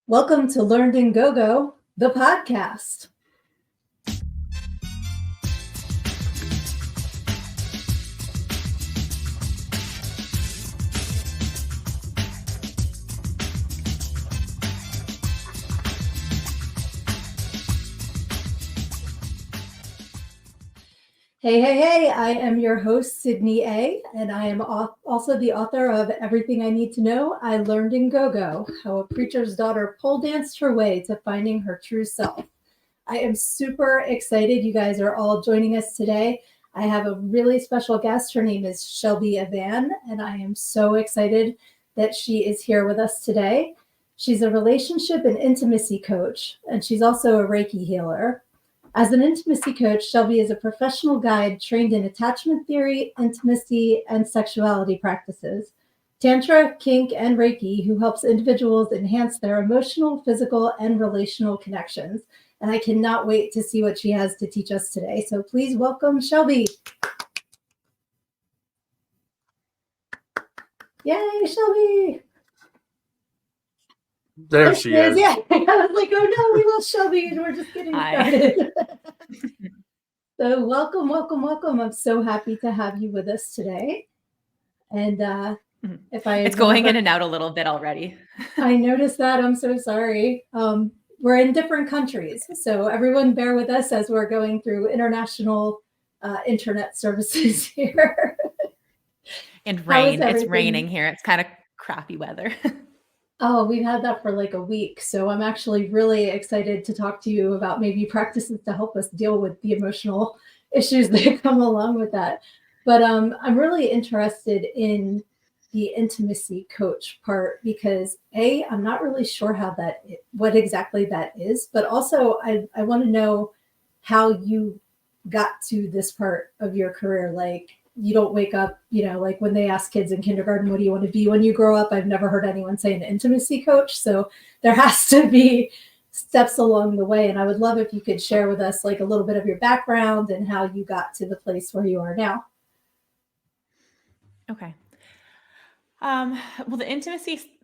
Welcome to Learned and Go-Go, the podcast. Hey, I am your host, Sydney A., and I am also the author of Everything I Need to Know, I Learned in Go-Go, How a Preacher's Daughter Pole Danced Her Way to Finding Her True Self. I am super excited you guys are all joining us today. I have a really special guest. Her name is Shelby Avann, and I am so excited that she is here with us today. She's a relationship and intimacy coach, and she's also a Reiki healer. As an intimacy coach, Shelby is a professional guide trained in attachment theory, intimacy, and sexuality practices, Tantra, kink, and Reiki, who helps individuals enhance their emotional, physical, and relational connections. And I cannot wait to see what she has to teach us today. So please welcome Shelby. Yay, Shelby. There she is. Yeah, I was like, oh no, we lost Shelby and we're just getting started. So welcome. I'm so happy to have you with us today. And it's going in and out a little bit already. I noticed that. I'm so sorry. We're in different countries, so everyone bear with us as we're going through international internet services here. And rain. It's raining here. It's kind of crappy weather. Oh, we've had that for like a week. So I'm actually really excited to talk to you about maybe practices to help us deal with the emotional issues that come along with that. But I'm really interested in the intimacy coach part because I'm not really sure what exactly that is, but also I want to know how you got to this part of your career. Like, you don't wake up, like when they ask kids in kindergarten, what do you want to be when you grow up? I've never heard anyone say an intimacy coach. So there has to be steps along the way. And I would love if you could share with us like a little bit of your background and how you got to the place where you are now. Okay. Well, the intimacy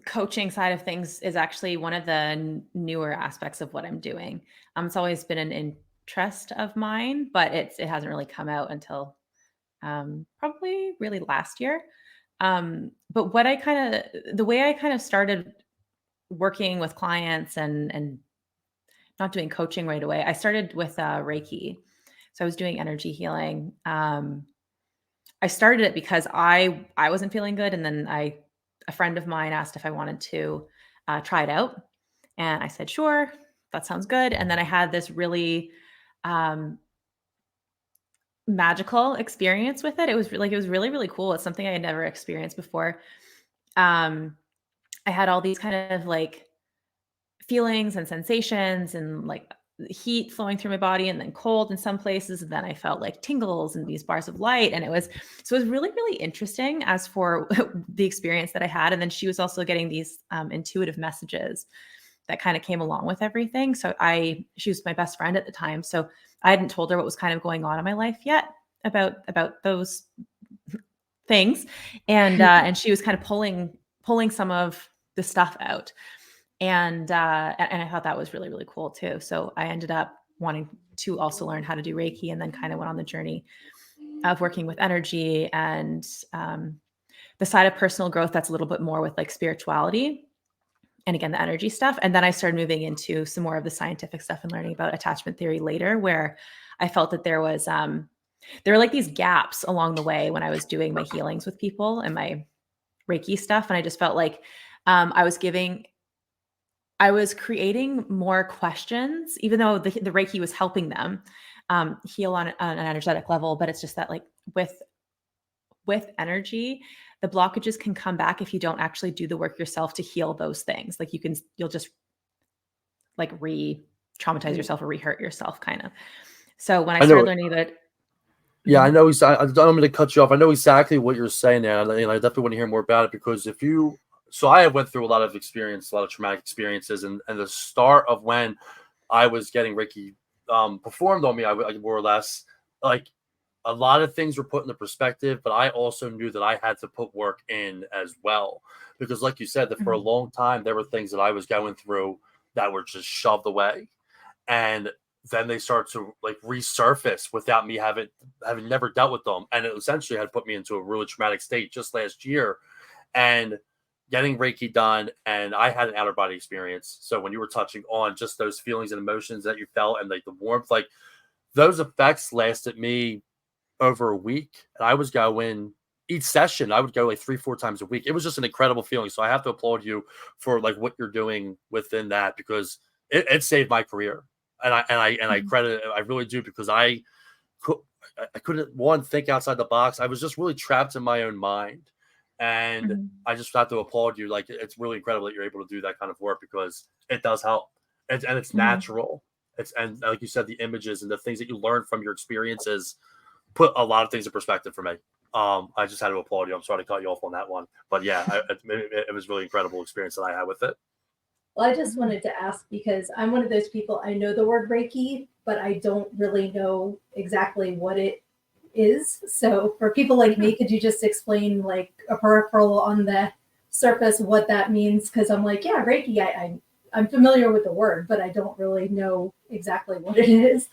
coaching side of things is actually one of the newer aspects of what I'm doing. It's always been an interest of mine, but it hasn't really come out until probably really last year. But the way I kind of started working with clients and not doing coaching right away, I started with Reiki. So I was doing energy healing. I started it because I wasn't feeling good. And then a friend of mine asked if I wanted to try it out. And I said, sure, that sounds good. And then I had this really magical experience with it. It was really, really cool. It's something I had never experienced before. I had all these kind of like feelings and sensations and like heat flowing through my body and then cold in some places. And then I felt like tingles and these bars of light. And it was really, really interesting as for the experience that I had. And then she was also getting these intuitive messages that kind of came along with everything. So she was my best friend at the time. So I hadn't told her what was kind of going on in my life yet about those things. And she was kind of pulling some of the stuff out. And I thought that was really, really cool too. So I ended up wanting to also learn how to do Reiki, and then kind of went on the journey of working with energy and the side of personal growth that's a little bit more with like spirituality. And again, the energy stuff. And then I started moving into some more of the scientific stuff and learning about attachment theory later, where I felt that there were like these gaps along the way when I was doing my healings with people and my Reiki stuff. And I just felt like I was creating more questions, even though the Reiki was helping them heal on an energetic level. But it's just that like with energy, the blockages can come back if you don't actually do the work yourself to heal those things. Like you'll just like re-traumatize yourself or re-hurt yourself kind of. So when I started learning that. Yeah, I know. I'm going to cut you off. I know exactly what you're saying there. And I definitely want to hear more about it because so I went through a lot of traumatic experiences, and the start of when I was getting Reiki performed on me, I more or less like a lot of things were put into perspective, but I also knew that I had to put work in as well. Because like you said, that for a long time, there were things that I was going through that were just shoved away. And then they start to like resurface without me having never dealt with them. And it essentially had put me into a really traumatic state just last year. And getting Reiki done, and I had an outer body experience. So when you were touching on just those feelings and emotions that you felt and like the warmth, like those effects lasted me over a week. And I was going each session, I would go like 3-4 times a week. It was just an incredible feeling. So I have to applaud you for like what you're doing within that, because it saved my career. And I credit it, I really do, because I couldn't, one, think outside the box. I was just really trapped in my own mind. And I just have to applaud you. Like, it's really incredible that you're able to do that kind of work, because it does help. And it's natural. And like you said, the images and the things that you learn from your experiences put a lot of things in perspective for me. I just had to applaud you. I'm sorry to cut you off on that one, but yeah, it was really incredible experience that I had with it. Well, I just wanted to ask, because I'm one of those people, I know the word Reiki, but I don't really know exactly what it is. So for people like me, could you just explain like a peripheral on the surface what that means? Because I'm like, yeah, Reiki, I'm familiar with the word, but I don't really know exactly what it is.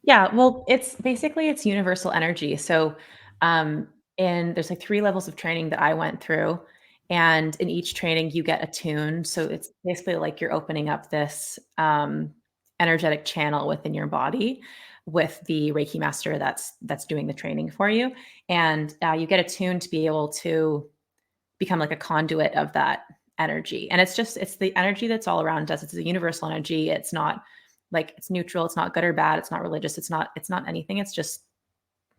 Yeah, well, it's universal energy. So, and there's like 3 levels of training that I went through, and in each training you get attuned. So it's basically like you're opening up this energetic channel within your body with the Reiki master that's doing the training for you, and you get attuned to be able to become like a conduit of that energy. And it's the energy that's all around us. It's a universal energy. It's not like, it's neutral. It's not good or bad. It's not religious. It's not anything. It's just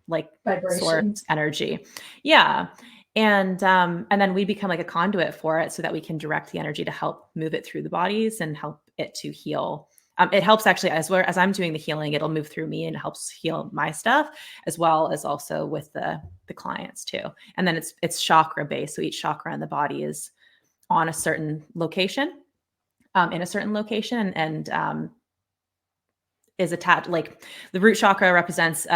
like source energy. Yeah. And then we become like a conduit for it so that we can direct the energy to help move it through the bodies and help it to heal. It helps actually, as I'm doing the healing, it'll move through me and helps heal my stuff, as well as also with the clients too. And then it's chakra based. So each chakra in the body is on a certain location, in a certain location, and is attached. Like the root chakra represents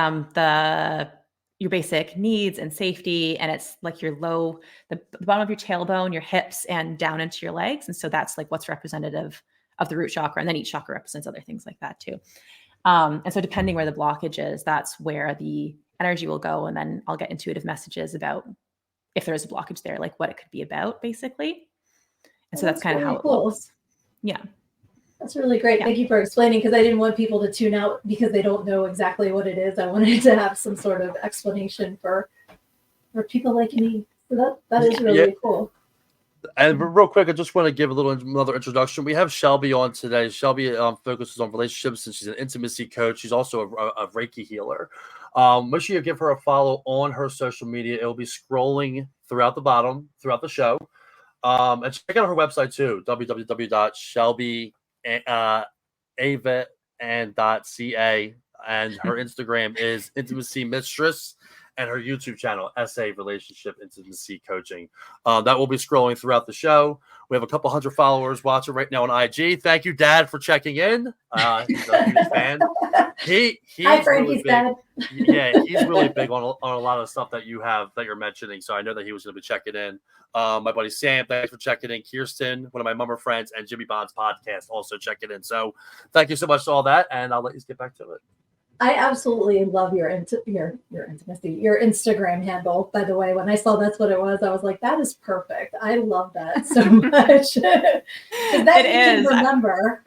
your basic needs and safety, and it's like your the bottom of your tailbone, your hips, and down into your legs. And so that's like what's representative of the root chakra. And then each chakra represents other things like that too. And so depending where the blockage is, that's where the energy will go. And then I'll get intuitive messages about if there is a blockage there, like what it could be about, basically. And so that's kind of how it looks. Yeah. That's really great. Yeah. Thank you for explaining, because I didn't want people to tune out because they don't know exactly what it is. I wanted to have some sort of explanation for people like me. So that is really cool. And real quick, I just want to give another introduction. We have Shelby on today. Shelby focuses on relationships, and she's an intimacy coach. She's also a Reiki healer. Make sure you give her a follow on her social media. It'll be scrolling throughout the show. And check out her website too, www.shelbyavann.ca. And her Instagram is Intimacy Mistress, and her YouTube channel, SA Relationship Intimacy Coaching. That will be scrolling throughout the show. We have a couple hundred followers watching right now on IG. Thank you, Dad, for checking in. He's a huge fan. He's Hi, Frankie's really dad. Yeah, he's really big on a lot of stuff that you're mentioning. So I know that he was going to be checking in. My buddy Sam, thanks for checking in. Kirsten, one of my mummer friends, and Jimmy Bond's podcast also checking in. So thank you so much for all that, and I'll let you get back to it. I absolutely love your intimacy, your Instagram handle. By the way, when I saw that's what it was, I was like, that is perfect. I love that so much. That it is. Remember.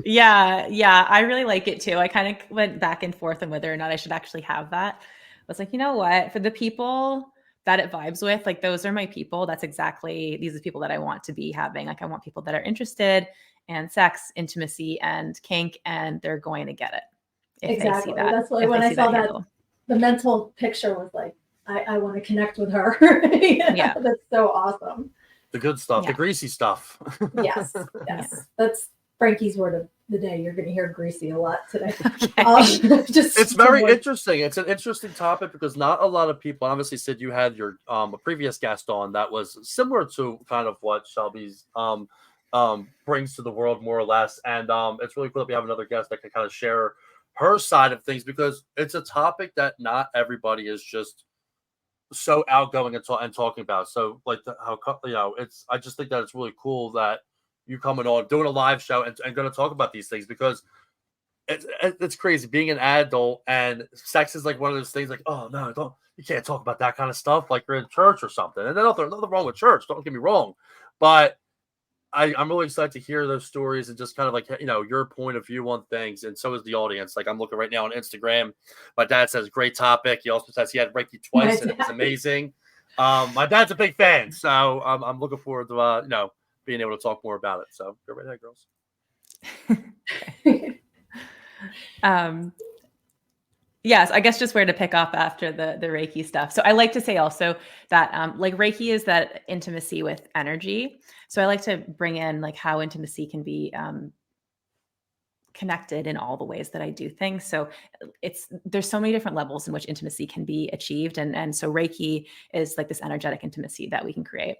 Yeah. I really like it too. I kind of went back and forth on whether or not I should actually have that. I was like, you know what? For the people that it vibes with, like, those are my people. These are the people that I want to be having. Like, I want people that are interested in sex, intimacy, and kink, and they're going to get it. Exactly. That's why when I saw that, the mental picture was like, I want to connect with her. Yeah, that's so awesome. The good stuff, the greasy stuff. Yes. That's Frankie's word of the day. You're going to hear greasy a lot today. It's very interesting. It's an interesting topic because not a lot of people, obviously, Sid, you had your a previous guest on that was similar to kind of what Shelby's brings to the world, more or less. And it's really cool that we have another guest that can kind of share her side of things, because it's a topic that not everybody is just so outgoing and talking about. So like I just think that it's really cool that you coming on, doing a live show and going to talk about these things, because it's crazy being an adult, and sex is like one of those things like, oh no, you can't talk about that kind of stuff like you're in church or something. And there's nothing wrong with church, don't get me wrong, but I'm really excited to hear those stories and just kind of like, your point of view on things. And so is the audience. Like, I'm looking right now on Instagram. My dad says, great topic. He also says he had Reiki twice and it was amazing. My dad's a big fan. So I'm looking forward to, being able to talk more about it. So go right ahead, girls. Yes, I guess just where to pick up after the Reiki stuff. So I like to say also that like Reiki is that intimacy with energy. So I like to bring in like how intimacy can be connected in all the ways that I do things. So there's so many different levels in which intimacy can be achieved. And so Reiki is like this energetic intimacy that we can create.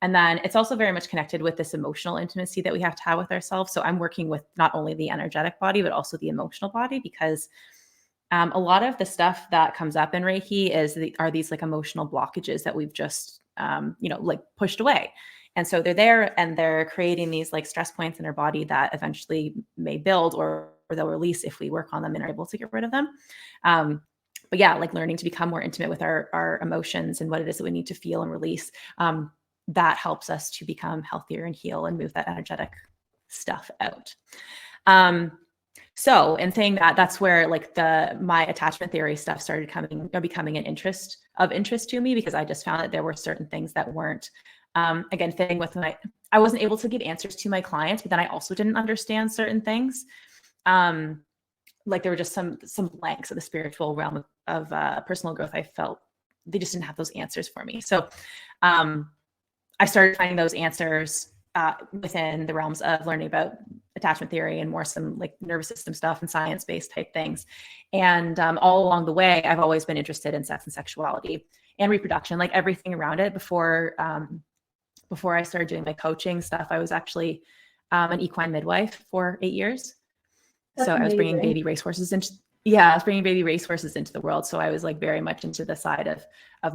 And then it's also very much connected with this emotional intimacy that we have to have with ourselves. So I'm working with not only the energetic body, but also the emotional body, because a lot of the stuff that comes up in Reiki are these like emotional blockages that we've just, like pushed away. And so they're there and they're creating these like stress points in our body that eventually may build or they'll release if we work on them and are able to get rid of them. But yeah, like learning to become more intimate with our emotions and what it is that we need to feel and release. That helps us to become healthier and heal and move that energetic stuff out. So in saying that, that's where like my attachment theory stuff started becoming an interest to me, because I just found that there were certain things that weren't, again, fitting with I wasn't able to give answers to my clients, but then I also didn't understand certain things. Like there were just some blanks of the spiritual realm of personal growth. I felt they just didn't have those answers for me. So I started finding those answers within the realms of learning about attachment theory and more some like nervous system stuff and science-based type things. And all along the way, I've always been interested in sex and sexuality and reproduction, like everything around it. Before I started doing my coaching stuff, I was actually an equine midwife for 8 years. That's so amazing. I was bringing baby racehorses into the world. So I was like very much into the side of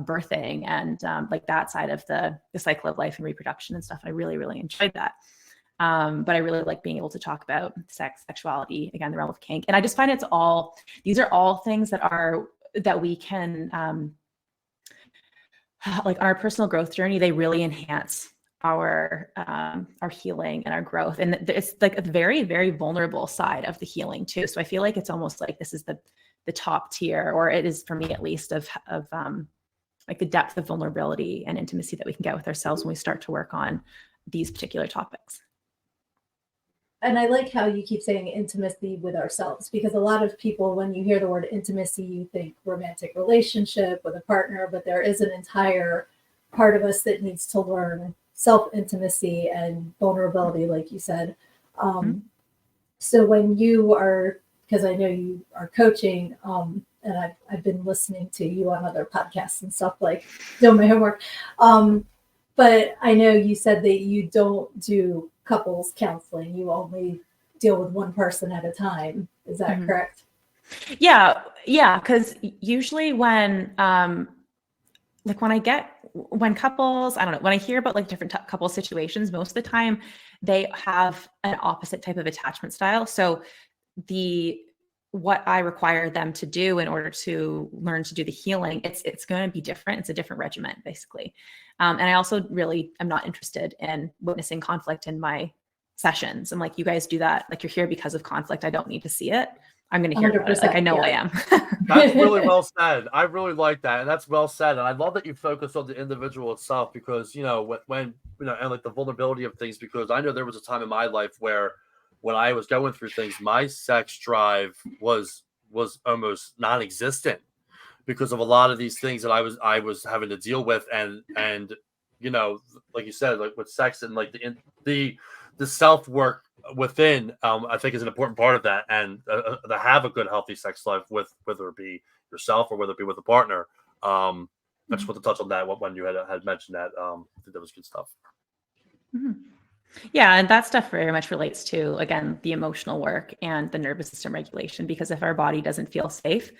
birthing and like that side of the cycle of life and reproduction and stuff. I really, really enjoyed that. But I really like being able to talk about sex, sexuality, again, the realm of kink. And I just find these are all things that we can, like on our personal growth journey, they really enhance our healing and our growth. And it's like a very, very vulnerable side of the healing too. So I feel like it's almost like this is the top tier, or it is for me at least, of like the depth of vulnerability and intimacy that we can get with ourselves when we start to work on these particular topics. And I like how you keep saying intimacy with ourselves, because a lot of people, when you hear the word intimacy, you think romantic relationship with a partner, but there is an entire part of us that needs to learn self-intimacy and vulnerability, like you said. So when you are, because I know you are coaching, and I've been listening to you on other podcasts and stuff, like doing my homework. But I know you said that you don't do couples counseling. You only deal with one person at a time. Is that correct? Yeah. Because usually when couples, I don't know, when I hear about like different couple situations, most of the time they have an opposite type of attachment style. So what I require them to do in order to learn to do the healing, it's going to be different. It's a different regimen, basically. And I also really am not interested in witnessing conflict in my sessions. I'm like, you guys do that. Like, you're here because of conflict. I don't need to see it. I'm going to hear about it. Like, I know I am. That's really well said. I really like that. And that's well said. And I love that you focus on the individual itself, because, when and like the vulnerability of things, because I know there was a time in my life where when I was going through things, my sex drive was almost non-existent because of a lot of these things that I was having to deal with. And like you said, like with sex and like the self work within, I think is an important part of that. And to have a good, healthy sex life with, whether it be yourself or whether it be with a partner. I just want to touch on that when you had mentioned that. I think that was good stuff. Yeah, and that stuff very much relates to, again, the emotional work and the nervous system regulation, because if our body doesn't feel safe,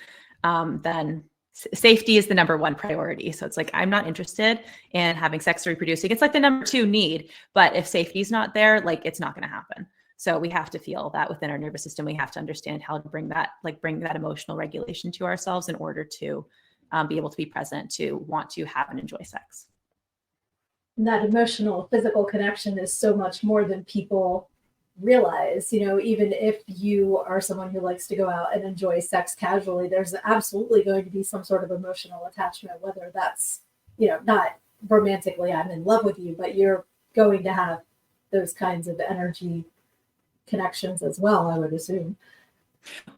then safety is the number one priority. So it's like, I'm not interested in having sex or reproducing. It's like the number two need, but if safety is not there, like it's not going to happen. So we have to feel that within our nervous system. We have to understand how to bring that emotional regulation to ourselves in order to be able to be present, to want to have and enjoy sex. And that emotional, physical connection is so much more than people realize. Even if you are someone who likes to go out and enjoy sex casually, there's absolutely going to be some sort of emotional attachment, whether that's, not romantically, I'm in love with you, but you're going to have those kinds of energy connections as well, I would assume.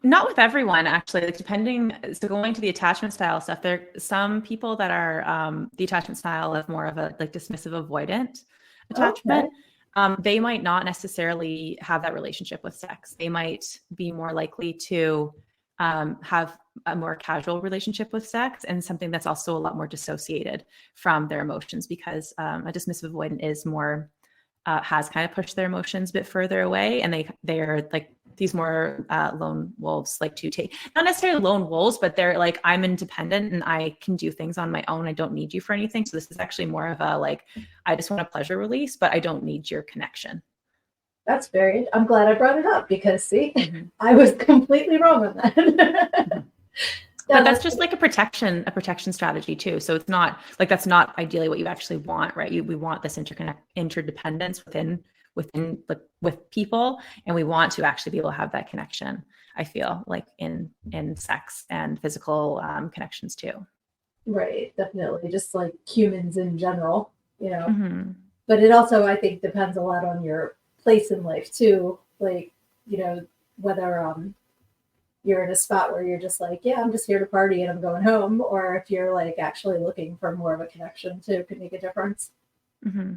Not with everyone, actually, like depending. So going to the attachment style stuff, there are some people that are the attachment style of more of a like dismissive avoidant attachment. Okay. They might not necessarily have that relationship with sex. They might be more likely to have a more casual relationship with sex, and something that's also a lot more dissociated from their emotions, because a dismissive avoidant is more has kind of pushed their emotions a bit further away, and they're like these more lone wolves, like to take, not necessarily lone wolves, but they're like, I'm independent and I can do things on my own. I don't need you for anything. So this is actually more of a like, I just want a pleasure release, but I don't need your connection. That's I'm glad I brought it up, because see, I was completely wrong on that. But that's just like a protection strategy too. So it's not like, that's not ideally what you actually want, right? We want this interdependence with people, and we want to actually be able to have that connection, I feel like in sex and physical connections too. Right, definitely, just like humans in general, But it also, I think, depends a lot on your place in life too, like, whether you're in a spot where you're just like, yeah, I'm just here to party and I'm going home, or if you're like actually looking for more of a connection too, can make a difference. Mm-hmm.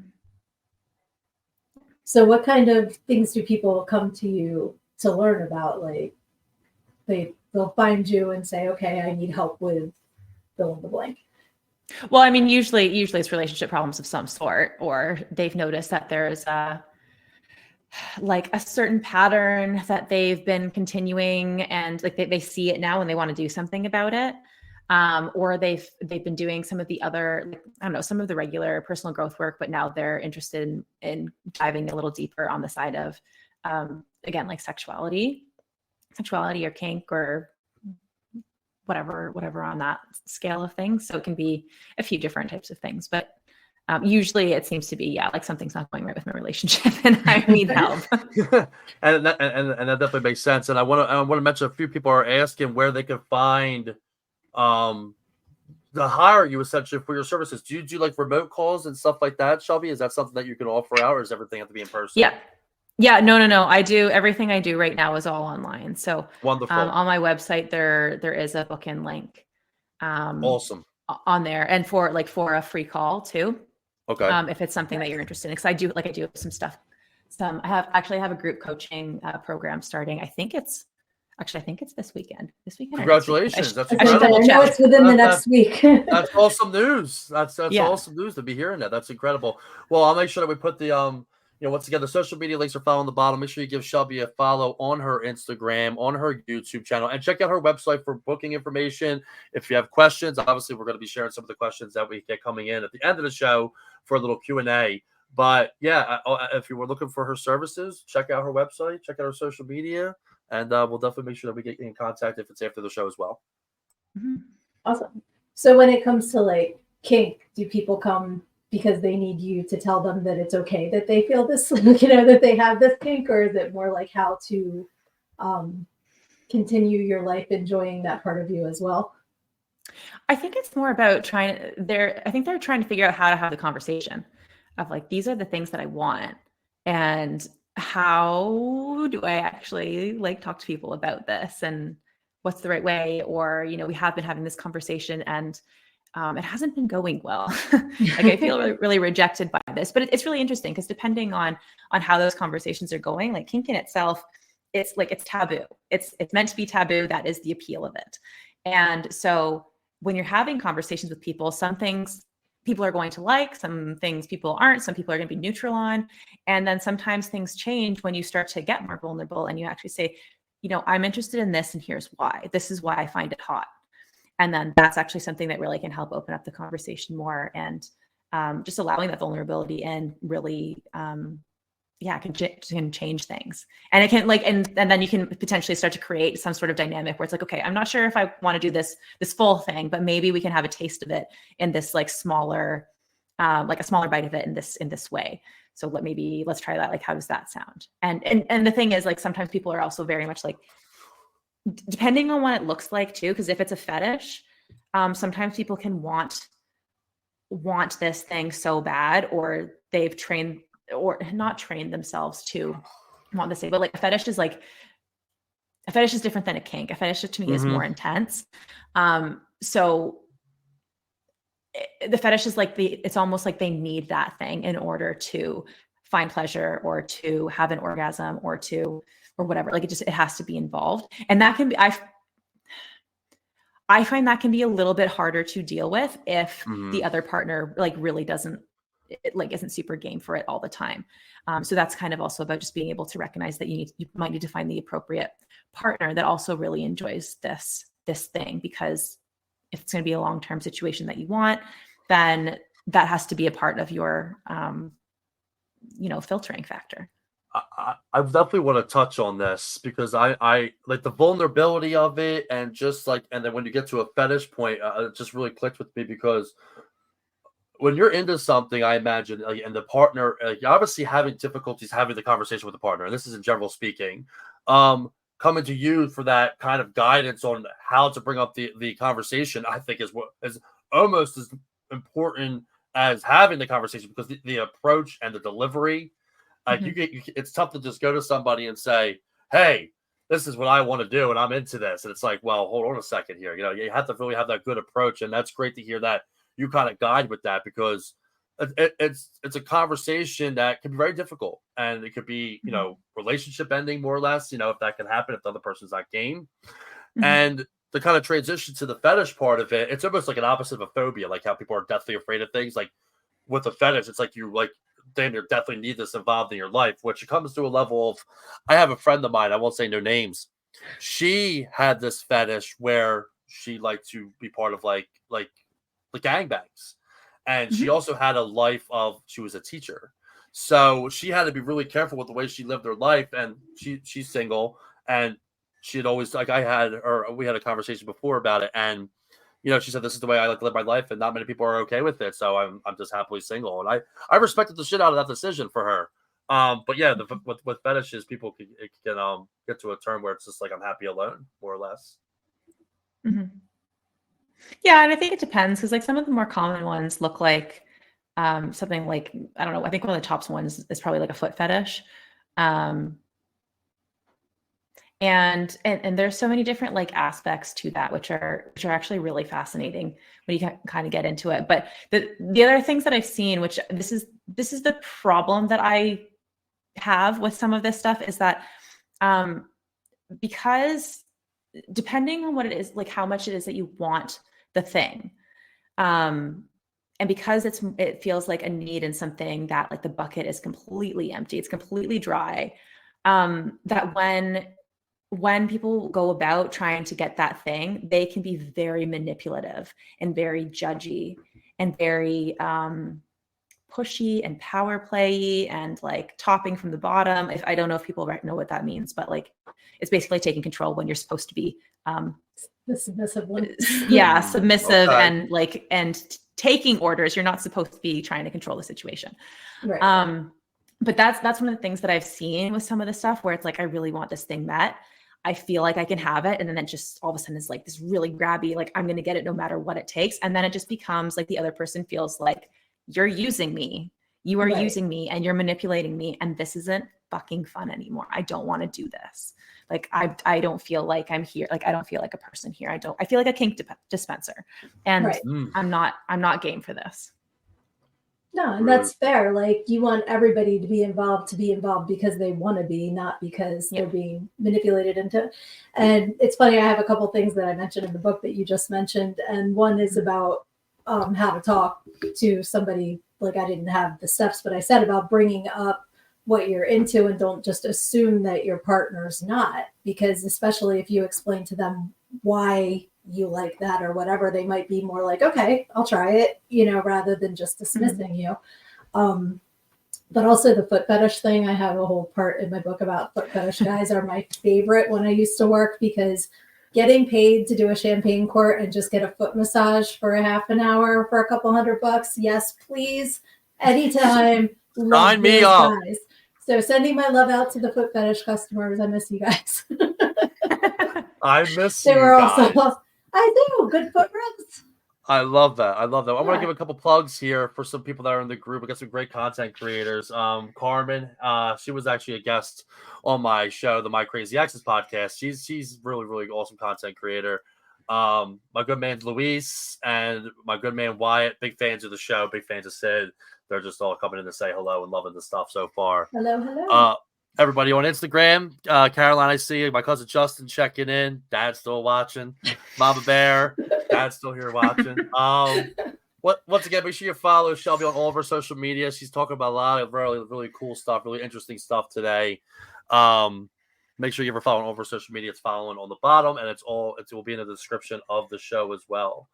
So what kind of things do people come to you to learn about? Like they'll find you and say, okay, I need help with fill in the blank. Well, I mean, usually it's relationship problems of some sort, or they've noticed that there's a certain pattern that they've been continuing, and like they see it now and they want to do something about it. Or they've been doing some of the other, like, I don't know, some of the regular personal growth work, but now they're interested in diving a little deeper on the side of, again, like sexuality or kink or whatever on that scale of things. So it can be a few different types of things, but usually it seems to be, like something's not going right with my relationship and I need help. and that definitely makes sense. And I want to mention a few people are asking where they can find to hire you essentially for your services. Do you do like remote calls and stuff like that, Shelby? Is that something that you can offer out, or does everything have to be in person? Yeah. No. I do everything I do right now is all online. So wonderful. On my website, there is a book-in link. Awesome. On there, and for a free call too. Okay. If it's something that you're interested in, because I do some stuff. I have a group coaching program starting. I think it's this weekend. Congratulations! That's incredible. I know it's within the next week. That's awesome news. That's awesome news to be hearing that. That's incredible. Well, I'll make sure that we put the once again, the social media links are found on the bottom. Make sure you give Shelby a follow on her Instagram, on her YouTube channel, and check out her website for booking information. If you have questions, obviously we're going to be sharing some of the questions that we get coming in at the end of the show for a little Q&A. But yeah, if you were looking for her services, check out her website, check out her social media, and we'll definitely make sure that we get in contact if it's after the show as well. Mm-hmm. Awesome. So when it comes to like kink, do people come because they need you to tell them that it's okay that they feel this, that they have this kink, or is it more like how to continue your life enjoying that part of you as well? I think it's more about they're trying to figure out how to have the conversation of like, these are the things that I want, and how do I actually like talk to people about this, and what's the right way? Or, we have been having this conversation and it hasn't been going well. Like I feel really, really rejected by this, but it's really interesting because depending on how those conversations are going, like kink in itself, it's taboo. It's meant to be taboo. That is the appeal of it. And so when you're having conversations with people, some things people are going to like, some things people aren't, some people are going to be neutral on. And then sometimes things change when you start to get more vulnerable and you actually say, I'm interested in this and here's why. This is why I find it hot. And then that's actually something that really can help open up the conversation more, and just allowing that vulnerability and really, can change things. And it can and then you can potentially start to create some sort of dynamic where it's like, okay, I'm not sure if I want to do this full thing, but maybe we can have a taste of it in this smaller, a smaller bite of it in this way. So let's try that. Like, how does that sound? And the thing is, sometimes people are also very much depending on what it looks like too, because if it's a fetish, sometimes people can want this thing so bad, or they've trained or not trained themselves to want this thing. But a fetish is different than a kink. A fetish to me is more intense. So the fetish is it's almost like they need that thing in order to find pleasure or to have an orgasm or whatever. It has to be involved. And that can be, I find that can be a little bit harder to deal with if the other partner really doesn't, isn't super game for it all the time. So that's kind of also about just being able to recognize that you might need to find the appropriate partner that also really enjoys this thing, because if it's going to be a long-term situation that you want, then that has to be a part of your, filtering factor. I definitely want to touch on this because I like the vulnerability of it, and just and then when you get to a fetish point, it just really clicked with me, because when you're into something, I imagine, and the partner, you're obviously having difficulties having the conversation with the partner, and this is in general speaking, coming to you for that kind of guidance on how to bring up the conversation, I think is almost as important as having the conversation, because the approach and the delivery, it's tough to just go to somebody and say, hey, this is what I want to do and I'm into this. And it's like, well, hold on a second here. You have to really have that good approach. And that's great to hear that you kind of guide with that, because it's a conversation that can be very difficult, and it could be, relationship ending more or less, if that can happen, if the other person's not game. And the kind of transition to the fetish part of it, it's almost like an opposite of a phobia, like how people are deathly afraid of things. Like with a fetish, it's like you damn, you definitely need this involved in your life, which comes to a level of, I have a friend of mine, I won't say no names. She had this fetish where she liked to be part of like the gangbangs. And she also had a life of, she was a teacher. So she had to be really careful with the way she lived her life. And she's single, and she'd always, we had a conversation before about it. And, she said, this is the way I like to live my life, and not many people are okay with it. So I'm just happily single. And I respected the shit out of that decision for her. But yeah, with fetishes, people can get to a term where it's just like, I'm happy alone, more or less. Yeah, and I think it depends, because some of the more common ones look like something like, I don't know, I think one of the top ones is probably a foot fetish. And there's so many different aspects to that, which are actually really fascinating when you kind of get into it. But the other things that I've seen, which this is the problem that I have with some of this stuff, is that because depending on what it is, how much it is that you want the thing, and because it feels like a need in something that the bucket is completely empty, it's completely dry, that when people go about trying to get that thing, they can be very manipulative and very judgy and very pushy and power play and topping from the bottom. I don't know if people know what that means, but it's basically taking control when you're supposed to be the submissive one. Yeah, submissive. Okay. and taking orders. You're not supposed to be trying to control the situation. Right. But that's one of the things that I've seen with some of the stuff where it's I really want this thing met. I feel like I can have it. And then it just all of a sudden is this really grabby, I'm going to get it no matter what it takes. And then it just becomes the other person feels like you're using me. You are using me and you're manipulating me. And this isn't fucking fun anymore. I don't want to do this. I don't feel like I'm here. I don't feel like a person here. I feel like a kink dispenser. And I'm not game for this. No, and that's fair. You want everybody to be involved because they want to be, not because they're being manipulated into. And it's funny, I have a couple things that I mentioned in the book that you just mentioned. And one is about how to talk to somebody. Like I didn't have the steps, but I said about bringing up what you're into and don't just assume that your partner's not, because especially if you explain to them why you like that or whatever, they might be more like, okay, I'll try it, rather than just dismissing you. But also the foot fetish thing, I have a whole part in my book about foot fetish guys are my favorite when I used to work, because getting paid to do a champagne court and just get a foot massage for a half an hour for a couple $100, yes, please, anytime. Sign me up. Guys. So sending my love out to the foot fetish customers. I miss you guys. I miss they you were guys. Also, I do good foot rubs. I love that. I'm going to give a couple plugs here for some people that are in the group. We got some great content creators. Carmen, she was actually a guest on my show, the My Crazy Exes podcast. She's really, really awesome content creator. My good man Luis and my good man Wyatt, big fans of the show, big fans of Sid. They're just all coming in to say hello and loving the stuff so far. Hello. Everybody on Instagram, Caroline, I see you. My cousin Justin checking in. Dad's still watching. Mama Bear, Dad's still here watching. Once again, make sure you follow Shelby on all of her social media. She's talking about a lot of really, really cool stuff, really interesting stuff today. Make sure you ever follow on all of her social media. It's following on the bottom, and it will be in the description of the show as well.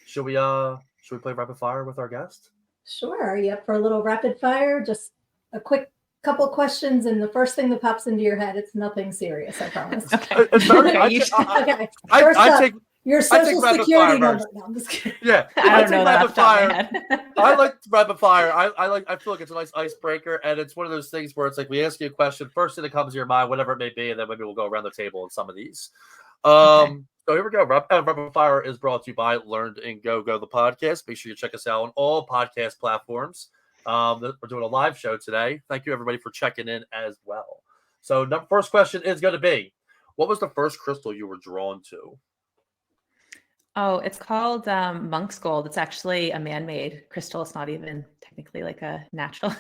Should we play rapid fire with our guest? Sure. Are you up for a little rapid fire? Just a quick couple questions, and the first thing that pops into your head, it's nothing serious, I promise. Okay. Okay. First up, your social security number. No, I'm just kidding. Yeah, I don't know that off the top of my head. I like rapid fire. I feel like it's a nice icebreaker, and it's one of those things where it's like we ask you a question, first thing that comes to your mind, whatever it may be, and then maybe we'll go around the table on some of these. Okay. So here we go. Rapid Fire is brought to you by Learned and Go the podcast. Make sure you check us out on all podcast platforms. We're doing a live show today. Thank you, everybody, for checking in as well. So first question is going to be, what was the first crystal you were drawn to? Oh, it's called monk's gold. It's actually a man-made crystal. It's not even technically like a natural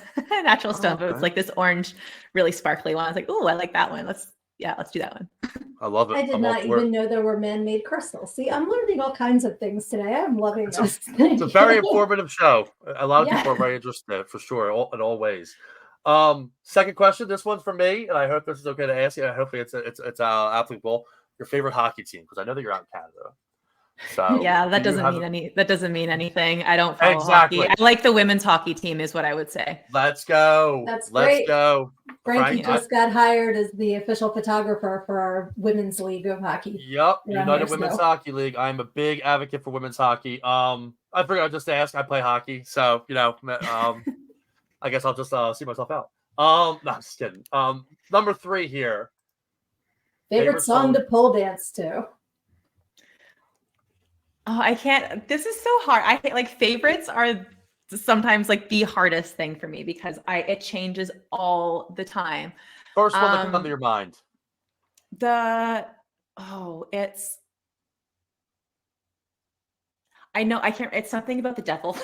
stone, but it's like this orange, really sparkly one. I was like, oh, I like that one. Let's do that one. I love it. I did not even know there were man-made crystals. See, I'm learning all kinds of things today. I'm loving this. It's a very informative show. A lot of people are very interested, for sure, in all ways. Second question. This one's for me, and I hope this is okay to ask you. Hopefully, it's applicable. Your favorite hockey team, because I know that you're out in Canada. So yeah, that doesn't mean anything. I don't follow hockey. I like the women's hockey team, is what I would say. Let's go. Let's great. Go. Frankie just got hired as the official photographer for our women's league of hockey. Yep, United Women's Hockey League. I'm a big advocate for women's hockey. I figured I'd just ask. I play hockey, so I guess I'll just see myself out. No, I'm just kidding. Number 3 here. Favorite song to pole dance to? Oh, I can't. This is so hard. Favorites are sometimes like the hardest thing for me because it changes all the time. First one that comes to your mind. It's something about the devil.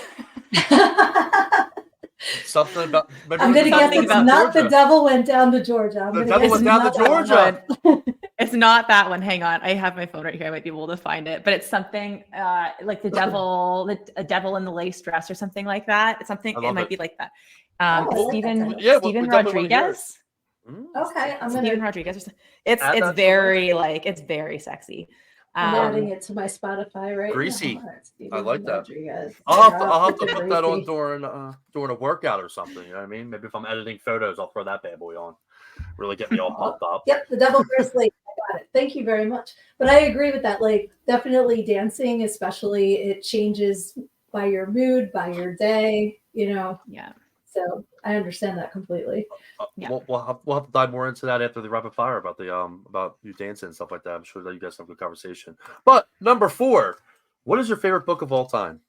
Something about. I'm going to guess it's not Georgia. The devil went down to Georgia. The devil went down to Georgia. It's not that one. Hang on. I have my phone right here. I might be able to find it. But it's something like a devil in the lace dress or something like that. It's something. It might be like that. Steven Rodriguez. Okay. Steven Rodriguez. Or something. It's very sexy. I'm adding it to my Spotify right Greasy. now. I like that. I'll have to put that on during a workout or something. You know what I mean? Maybe if I'm editing photos, I'll throw that bad boy on. Really get me all pumped up. Yep, the devil wears lace. I got it. Thank you very much. But I agree with that. Like, definitely dancing, especially, it changes by your mood, by your day. Yeah. So I understand that completely. We'll have to dive more into that after the rapid fire about you dancing and stuff like that. I'm sure that you guys have a good conversation. But number 4, what is your favorite book of all time?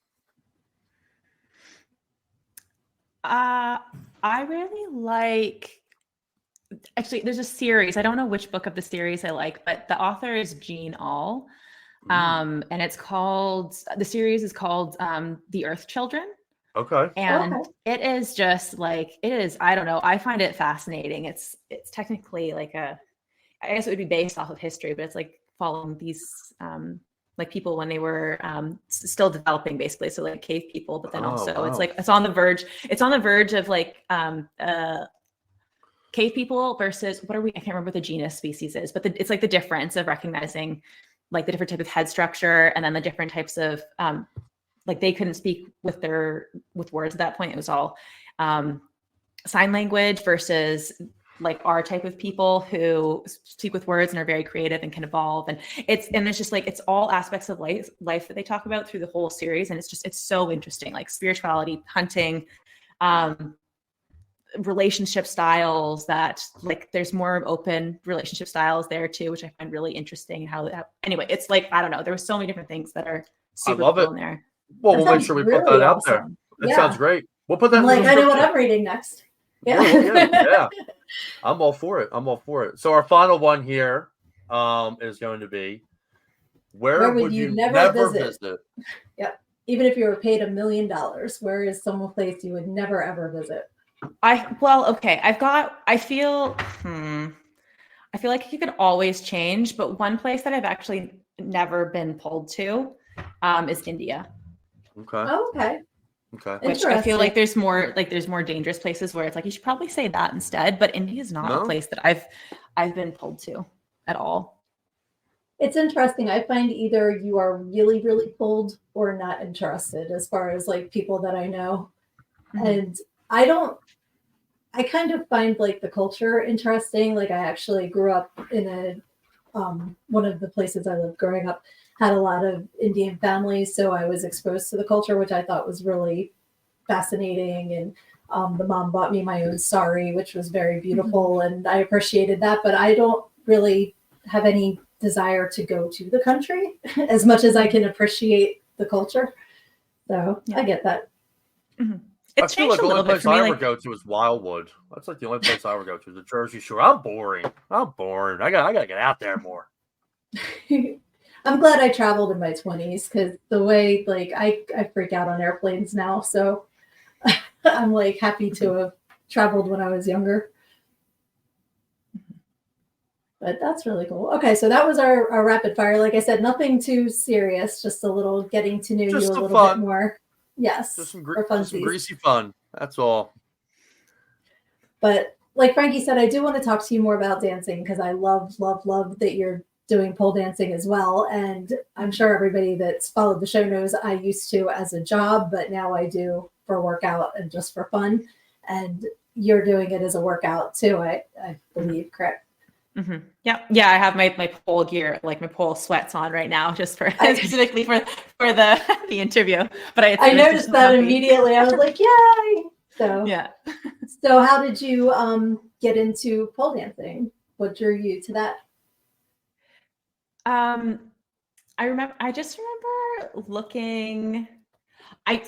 I really like. Actually, there's a series. I don't know which book of the series I like, but the author is Jean Auel, and the series is called The Earth Children. Okay. And it is just like, I don't know. I find it fascinating. It's technically I guess it would be based off of history, but it's like following these like people when they were still developing, basically. So like cave people, but then also wow. it's like it's on the verge of like cave people versus what are we? I can't remember what the genus species is, but it's like the difference of recognizing like the different type of head structure, and then the different types of like they couldn't speak with words at that point. It was all sign language versus like our type of people who speak with words and are very creative and can evolve. And it's just like, it's all aspects of life that they talk about through the whole series. And it's so interesting, like spirituality, hunting, relationship styles, that like there's more open relationship styles there too, which I find really interesting. Anyway, it's like, I don't know, there were so many different things that are super cool in there. Well, we'll make sure we put that out there. That sounds great. We'll put that in the description. I know what I'm reading next. Yeah. I'm all for it. So our final one here is going to be, where would you never visit? Yep. Even if you were paid $1 million, where is some place you would never ever visit? I feel like you could always change, but one place that I've actually never been pulled to is India. Okay. Oh, okay. Which I feel like there's more dangerous places where it's like you should probably say that instead, but India is not a place that I've been pulled to at all. It's interesting. I find either you are really, really pulled or not interested, as far as like people that I know. Mm-hmm. And I kind of find like the culture interesting. Like I actually grew up in one of the places I lived growing up had a lot of Indian families. So I was exposed to the culture, which I thought was really fascinating. And the mom bought me my own sari, which was very beautiful. Mm-hmm. And I appreciated that, but I don't really have any desire to go to the country as much as I can appreciate the culture. So I get that. Mm-hmm. It's changed a little bit for me. The only place I ever go to is Wildwood. That's like the only place I ever go to. The Jersey Shore. I'm boring. I gotta get out there more. I'm glad I traveled in my 20s, because the way like I freak out on airplanes now. So I'm like happy to have traveled when I was younger. But that's really cool. Okay, so that was our rapid fire. Like I said, nothing too serious, just a little getting to know you a little bit more. Yes. Just some greasy fun. That's all. But like Frankie said, I do want to talk to you more about dancing, because I love that you're doing pole dancing as well. And I'm sure everybody that's followed the show knows I used to as a job, but now I do for workout and just for fun. And you're doing it as a workout too, I believe, correct? Mm-hmm. Yeah. I have my pole gear, like my pole sweats on right now, just for specifically for the interview. But I noticed that immediately. I was like, yay! So yeah. So how did you get into pole dancing? What drew you to that? I just remember looking. I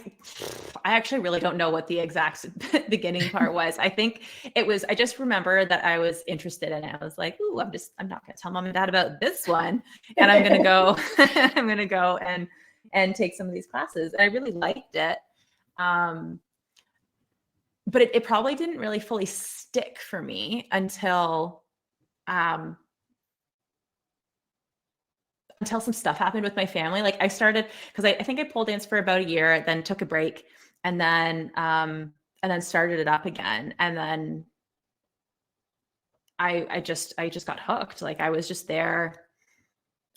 actually really don't know what the exact beginning part was. I think it was, I just remember that I was interested in it. I was like, ooh, I'm not going to tell mom and dad about this one. And I'm going to go, and take some of these classes. And I really liked it. But it probably didn't really fully stick for me until some stuff happened with my family. Like I started, because I think I pole danced for about a year, then took a break, and then started it up again. And then I just got hooked. Like I was just there.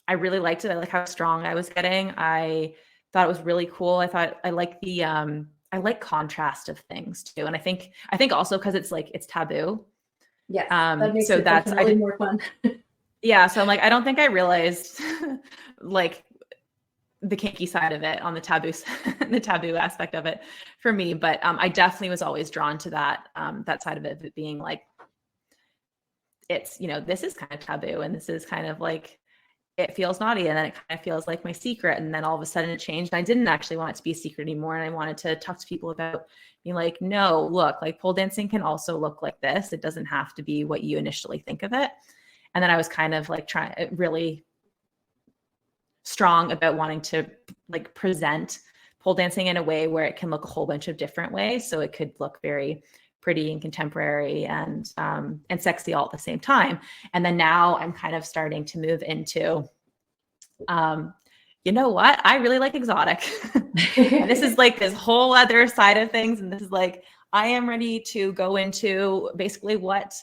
I really liked it. I like how strong I was getting. I thought it was really cool. I like the I like contrast of things too. And I think also because it's taboo. Yes. That makes it definitely more fun. Yeah. So I'm like, I don't think I realized like the kinky side of it on the taboo aspect of it for me. But I definitely was always drawn to that side of it being like, it's, this is kind of taboo, and this is kind of like, it feels naughty, and then it kind of feels like my secret. And then all of a sudden it changed. And I didn't actually want it to be a secret anymore. And I wanted to talk to people about being like, no, look, like pole dancing can also look like this. It doesn't have to be what you initially think of it. And then I was kind of like really strong about wanting to like present pole dancing in a way where it can look a whole bunch of different ways. So it could look very pretty and contemporary and sexy all at the same time. And then now I'm kind of starting to move into, you know what? I really like exotic. And this is like this whole other side of things. And this is like, I am ready to go into basically what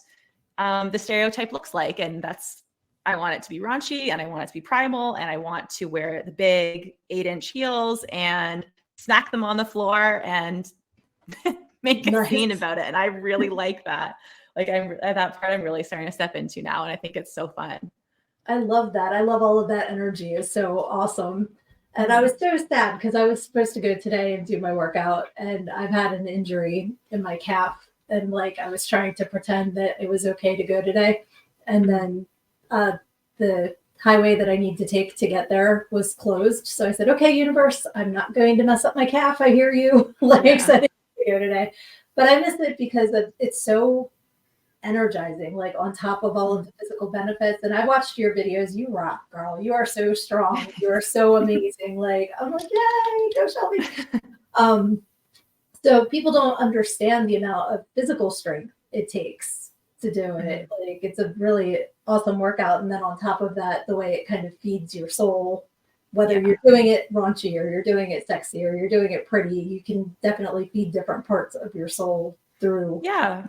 the stereotype looks like. And that's, I want it to be raunchy and I want it to be primal and I want to wear the big 8-inch heels and smack them on the floor and make a scene about it. And I really like that. Like that part I'm really starting to step into now. And I think it's so fun. I love that. I love all of that energy. It's so awesome. And I was so sad because I was supposed to go today and do my workout and I've had an injury in my calf. And like, I was trying to pretend that it was okay to go today. And then the highway that I need to take to get there was closed. So I said, okay, universe, I'm not going to mess up my calf. I hear you. Like I said, to go today. But I miss it because it's so energizing, like on top of all of the physical benefits. And I watched your videos. You rock, girl. You are so strong. You are so amazing. Like, I'm like, yay, go Shelby. So people don't understand the amount of physical strength it takes to do it. Like, it's a really awesome workout. And then on top of that, the way it kind of feeds your soul, whether you're doing it raunchy or you're doing it sexy or you're doing it pretty, you can definitely feed different parts of your soul through. Yeah.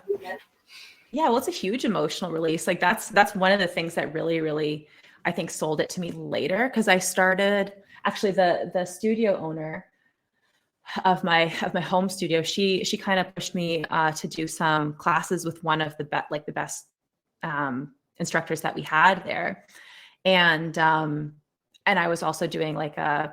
Well, it's a huge emotional release. Like that's one of the things that really, really, I think sold it to me later. Cause I started actually the studio owner of my home studio. She kind of pushed me to do some classes with one of the best instructors that we had there. And I was also doing like an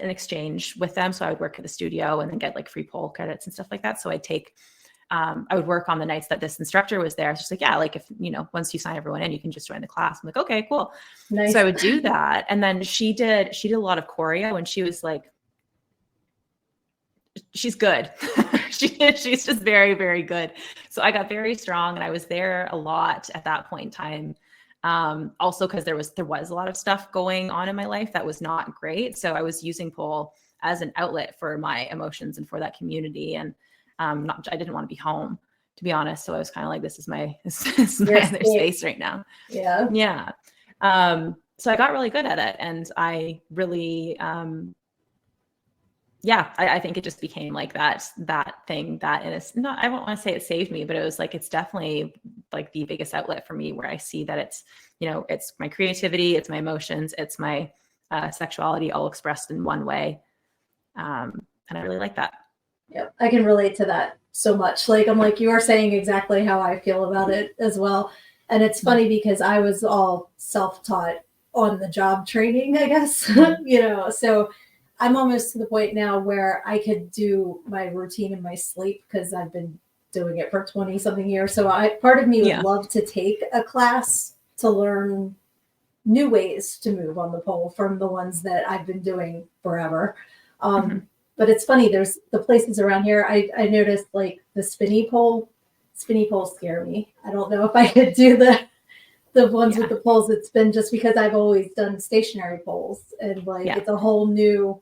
exchange with them. So I would work at the studio and then get like free pole credits and stuff like that. So I would work on the nights that this instructor was there. It's just like, yeah, like if, once you sign everyone in, you can just join the class. I'm like, okay, cool. Nice. So I would do that. And then she did a lot of choreo and she was like, she's good. She's just very, very good. So I got very strong and I was there a lot at that point in time. Also because there was a lot of stuff going on in my life that was not great. So I was using pole as an outlet for my emotions and for that community. And I didn't want to be home, to be honest. So I was kind of like, this is my other space right now. Yeah. Yeah. So I got really good at it and I really, I think it just became like that thing that, and it's not, I don't want to say it saved me, but it was like, it's definitely like the biggest outlet for me where I see that it's, it's my creativity, it's my emotions, it's my sexuality all expressed in one way. And I really like that. Yep, I can relate to that so much. Like, I'm like, you are saying exactly how I feel about it as well. And it's funny because I was all self-taught on the job training, I guess, so I'm almost to the point now where I could do my routine in my sleep because I've been doing it for 20 something years. So part of me would love to take a class to learn new ways to move on the pole from the ones that I've been doing forever. But it's funny, there's the places around here. I noticed like the spinny poles scare me. I don't know if I could do the ones with the poles that spin just because I've always done stationary poles. And it's a whole new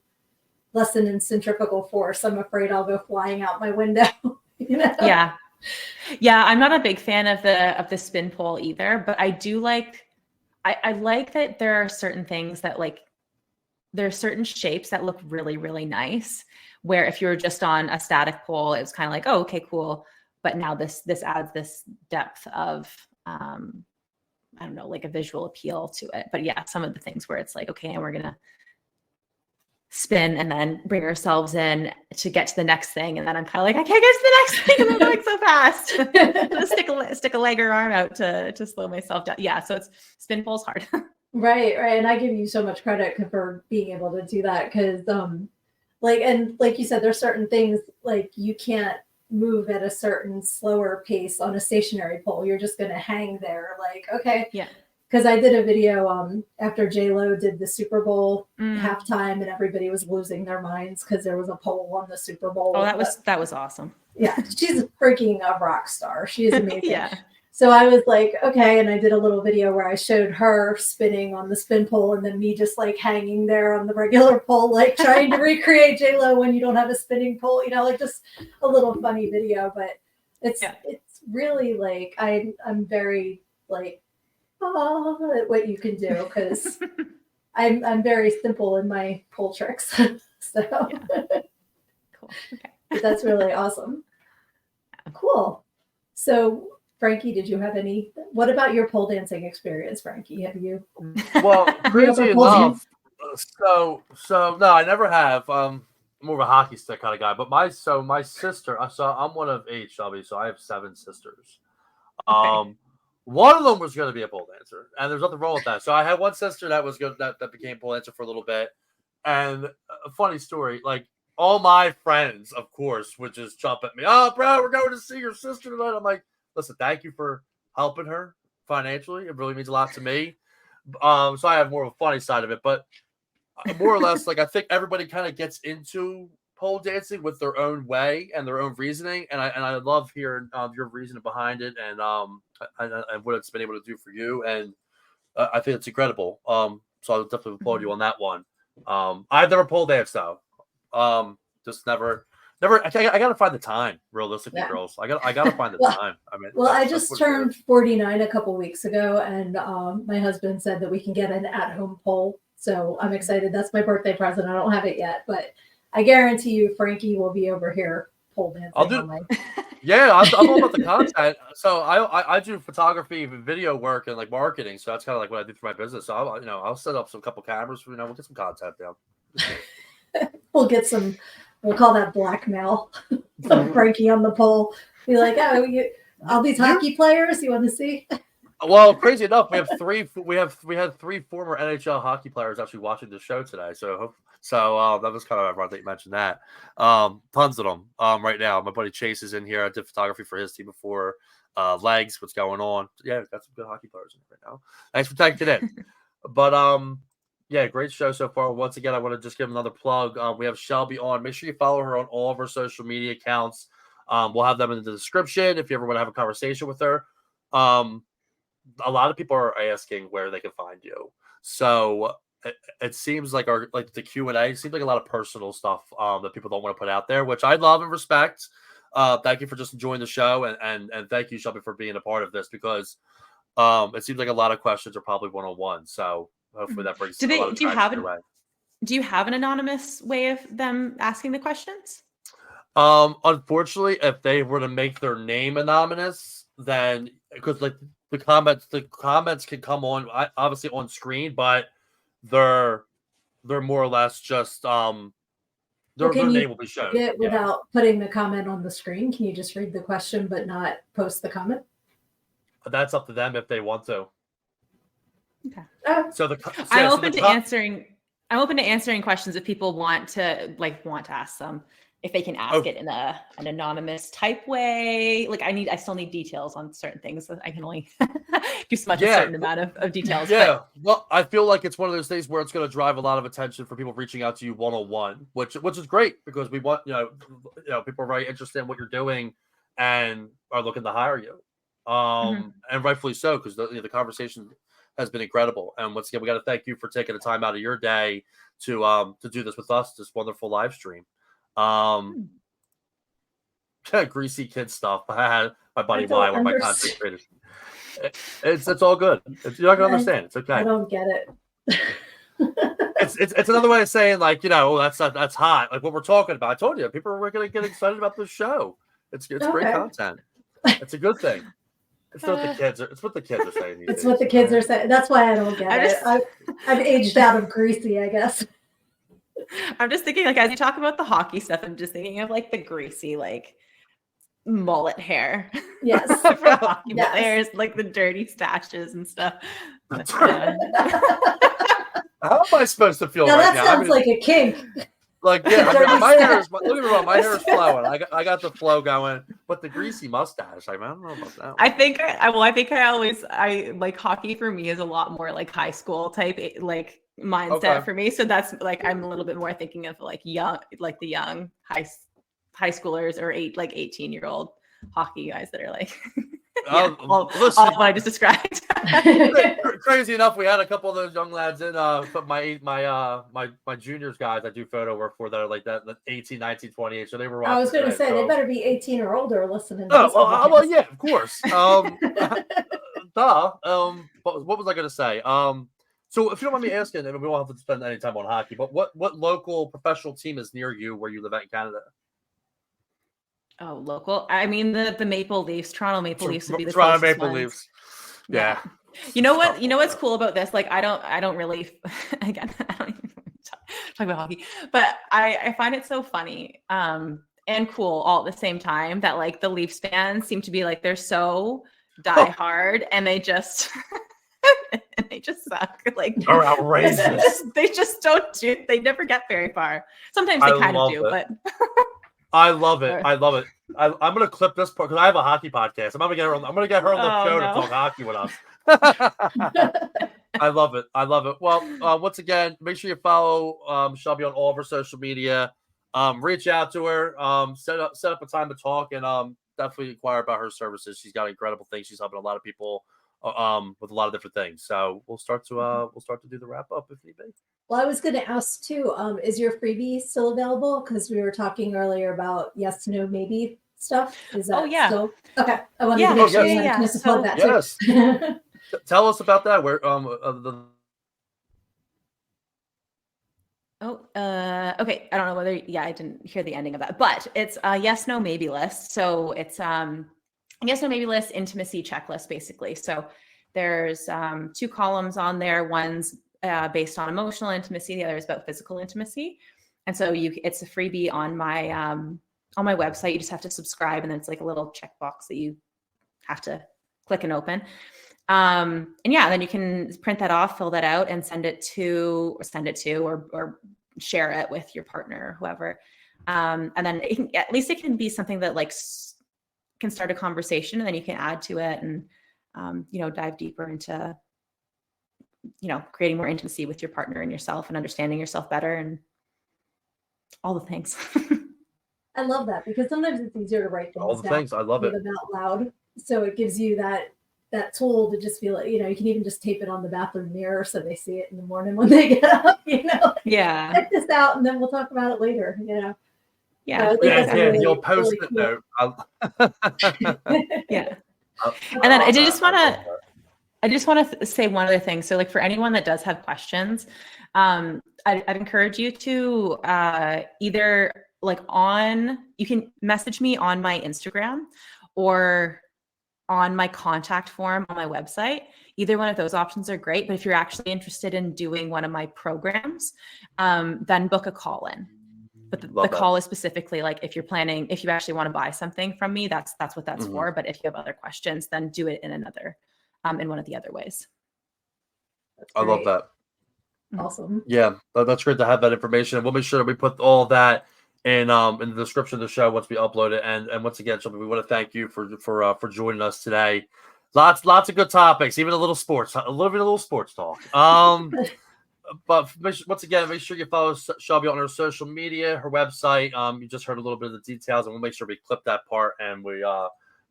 lesson in centrifugal force. I'm afraid I'll go flying out my window. Yeah. I'm not a big fan of the spin pole either, but I do like, I like that there are certain things that like, there are certain shapes that look really, really nice, where if you're just on a static pole, it's kind of like, oh, okay, cool. But now this adds this depth of, I don't know, like a visual appeal to it. But yeah, some of the things where it's like, okay, and we're going to spin and then bring ourselves in to get to the next thing. And then I'm kind of like, I can't get to the next thing. And I'm going so fast. Just stick a leg or arm out to slow myself down. Yeah. So it's spin pole's hard. Right. And I give you so much credit for being able to do that because, like you said, there's certain things like you can't move at a certain slower pace on a stationary pole. You're just going to hang there. Like, okay. Yeah. Because I did a video after J-Lo did the Super Bowl halftime and everybody was losing their minds because there was a pole on the Super Bowl. Oh, that was awesome. Yeah. She's freaking a rock star. She is amazing. Yeah. So I was like, okay. And I did a little video where I showed her spinning on the spin pole and then me just like hanging there on the regular pole, like trying to recreate J-Lo when you don't have a spinning pole, like just a little funny video. But it's really like, I'm very like, at what you can do because I'm very simple in my pole tricks. So Cool. Okay. but that's really awesome. Cool. So Frankie, did you have what about your pole dancing experience, Frankie? Have you Well, crazy ever pole enough. So no, I never have. More of a hockey stick kind of guy. But my sister. So I'm one of 8, Shelby. So I have 7 sisters. Okay. One of them was going to be a pole dancer, and there's nothing wrong with that. So I had one sister that was good that became pole dancer for a little bit. And a funny story, like all my friends, of course, would just jump at me. Oh, bro, we're going to see your sister tonight. I'm like, listen, thank you for helping her financially. It really means a lot to me. So I have more of a funny side of it, but more or less, like I think everybody kind of gets into pole dancing with their own way and their own reasoning, and I love hearing your reasoning behind it and what it's been able to do for you, and I think it's incredible. So I'll definitely applaud you on that one. I've never pole danced though. Just never. I gotta find the time. Realistically, girls, I gotta find the time. I mean, well, I just turned 49 a couple weeks ago, and my husband said that we can get an at-home pole. So I'm excited. That's my birthday present. I don't have it yet, but I guarantee you, Frankie will be over here pole dancing. I'll do. Yeah, I'm all about the content. So I do photography, video work, and like marketing. So that's kind of like what I do for my business. So I'll set up some couple cameras. We'll get some content down. We'll call that blackmail. Put Frankie on the pole. Be like, oh, all these hockey players. You want to see? Well, crazy enough, we have 3. We had 3 former NHL hockey players actually watching the show today. So that was kind of ironic that you mentioned that. Tons of them right now. My buddy Chase is in here. I did photography for his team before. Legs, what's going on? Yeah, got some good hockey players in right now. Thanks for taking it in. But yeah, great show so far. Once again, I want to just give another plug. We have Shelby on. Make sure you follow her on all of her social media accounts. We'll have them in the description if you ever want to have a conversation with her. A lot of people are asking where they can find you. So it seems like the Q&A seems like a lot of personal stuff that people don't want to put out there, which I love and respect. Thank you for just enjoying the show, and thank you, Shelby, for being a part of this, because it seems like a lot of questions are probably one-on-one. So hopefully that brings a lot of traction your way. Do you have an anonymous way of them asking the questions? Unfortunately, if they were to make their name anonymous, then because like the comments can come on obviously on screen, but they're more or less just their name will be shown. Without putting the comment on the screen, can you just read the question but not post the comment? That's up to them if they want to. Okay. I'm open to answering questions if people want to ask them. If they can ask it in an anonymous type way. Like I still need details on certain things. So I can only do so much a certain amount of details. Yeah. Well, I feel like it's one of those things where it's going to drive a lot of attention for people reaching out to you one-on-one, which is great, because we want, people are very interested in what you're doing and are looking to hire you. And rightfully so, because the conversation has been incredible. And once again, we got to thank you for taking the time out of your day to do this with us, this wonderful live stream. Greasy kid stuff. I had my buddy Y, one of my content creators. It's all good. You're not gonna understand. It's okay. I don't get it. it's another way of saying, like, that's hot. Like what we're talking about. I told you, people are gonna get excited about this show. It's great content. It's a good thing. It's what the kids are saying. It's what the kids are saying. That's why I don't get it. I've aged out of greasy, I guess. I'm just thinking, like, as you talk about the hockey stuff, I'm just thinking of like the greasy, like, mullet hair. Yes. For hockey players, like the dirty stashes and stuff. But, how am I supposed to feel right that now? Sounds like a kink. Like, yeah, my hair is flowing. I got the flow going, but the greasy mustache, I don't know about that one. I think I like hockey for me is a lot more like high school type, like, mindset for me. So that's like, I'm a little bit more thinking of like the young high schoolers or 18-year-old hockey guys that are like all what I just described. Crazy enough, we had a couple of those young lads in but my juniors guys I do photo work for that are like that 18, 19, 28. So they were I was going to say they better be 18 or older listening to this. Well, yeah, of course. But what was I going to say? So if you don't mind me asking, and we won't have to spend any time on hockey, but what local professional team is near you where you live at in Canada? Oh, local. I mean, the Maple Leafs, Toronto Maple Leafs would be the Toronto closest Maple ones. Leafs. Yeah. You know what? You know what's cool about this? Like, I don't really. Again, I don't even talk about hockey, but I find it so funny and cool all at the same time that like the Leafs fans seem to be like they're so diehard and they just. And they just suck. Like They're outrageous. They just don't do. They never get very far. Sometimes they kind of do, but I love it. I love it. I'm gonna clip this part because I have a hockey podcast. I'm gonna get her on the show to talk hockey with us. I love it. I love it. Well, once again, make sure you follow Shelby on all of her social media. Reach out to her. Set up a time to talk, and definitely inquire about her services. She's got incredible things. She's helping a lot of people with a lot of different things. So we'll start to do the wrap up if need be. Well, I was going to ask too, is your freebie still available? Because we were talking earlier about yes to no maybe stuff. Is that still okay? I wanted to make sure you had a chance to plug that too. Tell us about that. Where okay. I don't know whether I didn't hear the ending of that, but it's a yes no maybe list. So it's yes no maybe list intimacy checklist basically. So there's 2 columns on there. One's based on emotional intimacy, the other is about physical intimacy. And so it's a freebie on my website. You just have to subscribe, and then it's like a little checkbox that you have to click and open. And then you can print that off, fill that out, and send it to or share it with your partner or whoever. And then at least it can be something that like can start a conversation, and then you can add to it and dive deeper into creating more intimacy with your partner and yourself and understanding yourself better and all the things. I love that because sometimes it's easier to write things all the down. Things. I love it. Out loud. So it gives you that tool to just feel it. You can even just tape it on the bathroom mirror so they see it in the morning when they get up. Yeah. Check this out, and then we'll talk about it later. Yeah. You'll post it note. Yeah. And then I just want to say one other thing. So like for anyone that does have questions, I'd encourage you to either you can message me on my Instagram or on my contact form on my website. Either one of those options are great. But if you're actually interested in doing one of my programs, then book a call in. But the call is specifically like if you actually want to buy something from me, that's what that's for. But if you have other questions, then do it in one of the other ways. I love that. Awesome. Yeah, that's great to have that information. And we'll make sure that we put all that in the description of the show once we upload it. And once again, Shelby, we want to thank you for joining us today. Lots of good topics, even a little sports talk. But once again, make sure you follow Shelby on her social media, her website. You just heard a little bit of the details, and we'll make sure we clip that part and we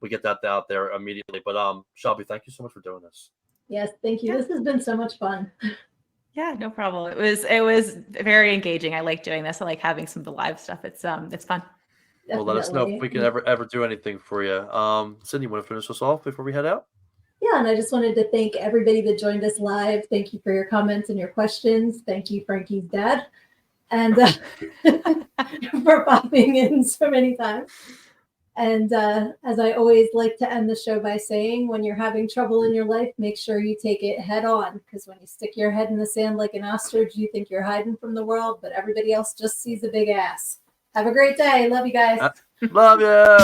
get that out there immediately. But Shelby, thank you so much for doing this. Yes, thank you. This has been so much fun. Yeah, no problem. It was very engaging. I like doing this. I like having some of the live stuff. It's fun. Definitely. Well, let us know if we can ever do anything for you. Sydney, you want to finish us off before we head out? Yeah, and I just wanted to thank everybody that joined us live. Thank you for your comments and your questions. Thank you, Frankie's dad, and for popping in so many times. And as I always like to end the show by saying, when you're having trouble in your life, make sure you take it head on, because when you stick your head in the sand like an ostrich, you think you're hiding from the world, but everybody else just sees a big ass. Have a great day. Love you guys. Love you.